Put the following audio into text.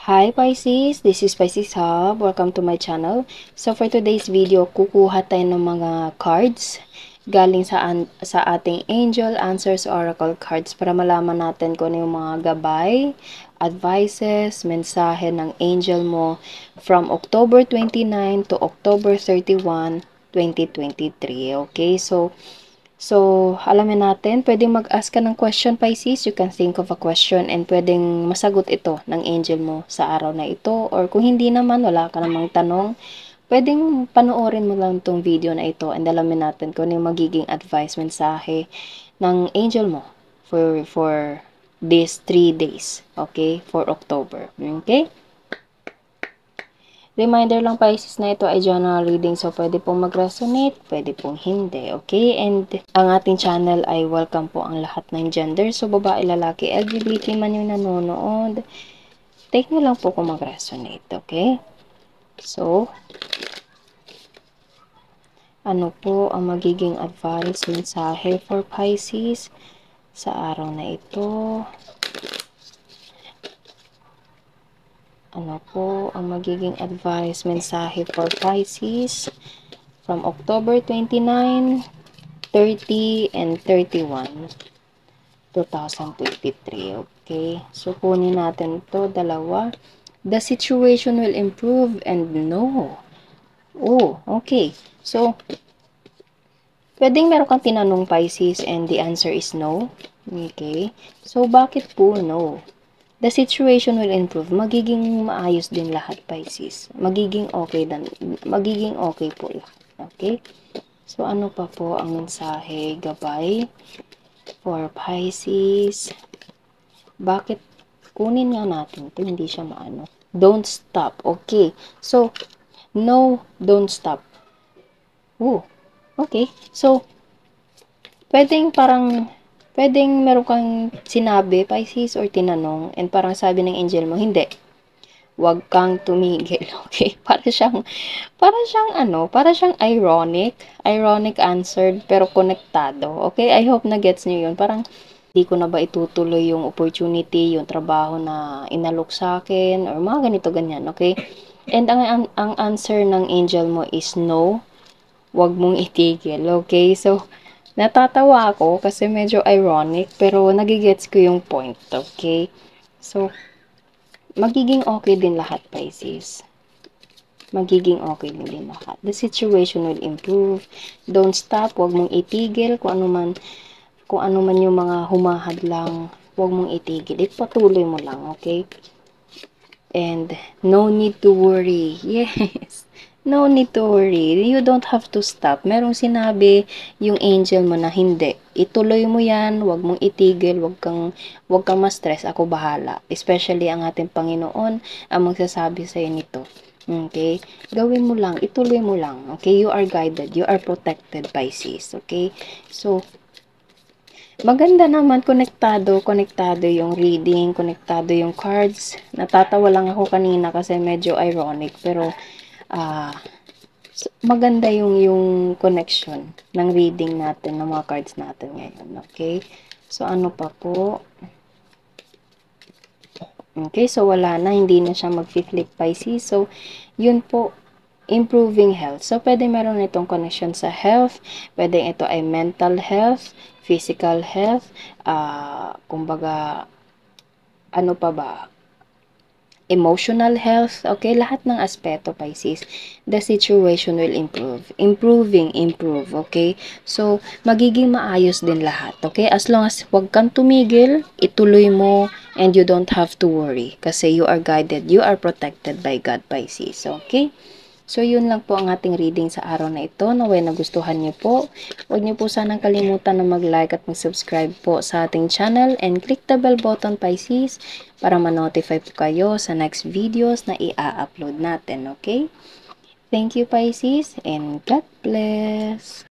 Hi Pisces, this is Pisces Hub. Welcome to my channel. So for today's video, kukuha tayo ng mga cards galing sa ating Angel Answers Oracle cards para malaman natin kung ano yung mga gabay, advices, mensahe ng angel mo from October 29 to October 31, 2023. Okay, So, alamin natin, pwedeng mag-ask ka ng question, Pisces. You can think of a question and pwedeng masagot ito ng angel mo sa araw na ito. Or kung hindi naman, wala ka namang tanong, pwedeng panoorin mo lang itong video na ito and alamin natin kung ano yung magiging advice, mensahe ng angel mo for these 3 days. Okay? For October. Okay? Reminder lang Pisces na ito ay general reading, so pwede pong mag-resonate, pwede pong hindi, okay? And ang ating channel ay welcome po ang lahat ng gender, so babae, lalaki, LGBT man yung nanonood, take nyo lang po kung mag-resonate, okay? So, ano po ang magiging advice, mensahe for Pisces sa araw na ito? Ano po ang magiging advice, mensahe for Pisces from October 29, 30, and 31, 2023. Okay? So, kunin natin ito, dalawa. The situation will improve and no. Oh, okay. So, pwedeng meron kang tinanong Pisces and the answer is no. Okay? So, bakit po no? The situation will improve. Magiging maayos din lahat, Pisces. Magiging okay po lahat. Okay? So, ano pa po ang mensahe, gabay for Pisces? Bakit? Kunin nga natin ito, hindi siya maano. Don't stop. Okay. So, no, don't stop. Oh, okay. So, pwedeng meron kang sinabi, Pisces, or tinanong, and parang sabi ng angel mo, hindi. Huwag kang tumigil, okay? Para siyang ironic answered, pero konektado, okay? I hope na gets niyo yun. Parang, di ko na ba itutuloy yung opportunity, yung trabaho na inalok sa akin, or mga ganito, ganyan, okay? And ang answer ng angel mo is no, huwag mong itigil, okay? So, natatawa ako kasi medyo ironic, pero nagigets ko yung point, okay? So, magiging okay din lahat, Pisces. Magiging okay din lahat. The situation will improve. Don't stop. Huwag mong itigil. Kung ano man yung mga humahadlang, huwag mong itigil. Ipatuloy mo lang, okay? And no need to worry. Yes. No need to worry. You don't have to stop. Merong sinabi yung angel mo na hindi. Ituloy mo yan. Huwag mong itigil. Huwag kang ma-stress. Ako bahala. Especially ang ating Panginoon ang magsasabi sa'yo nito. Okay? Gawin mo lang. Ituloy mo lang. Okay? You are guided. You are protected, Pisces. Okay? So, maganda naman, konektado yung reading, konektado yung cards. Natatawa lang ako kanina kasi medyo ironic, pero maganda yung connection ng reading natin, ng mga cards natin ngayon, okay? So, ano pa po? Okay, so wala na, hindi na siya mag-flip Pisces. So, yun po, improving health. So, pwede meron itong connection sa health, pwede ito ay mental health, physical health, kumbaga, ano pa ba? Emotional health, okay? Lahat ng aspeto, Pisces, the situation will improve. Improve, okay? So, magiging maayos din lahat, okay? As long as wag kang tumigil, ituloy mo, and you don't have to worry. Kasi you are guided, you are protected by God, Pisces, okay? So, yun lang po ang ating reading sa araw na ito. Naway nagustuhan niyo po. Huwag niyo po sanang kalimutan na mag-like at mag-subscribe po sa ating channel and click the bell button, Pisces, para ma-notify po kayo sa next videos na i-upload natin, okay? Thank you, Pisces, and God bless!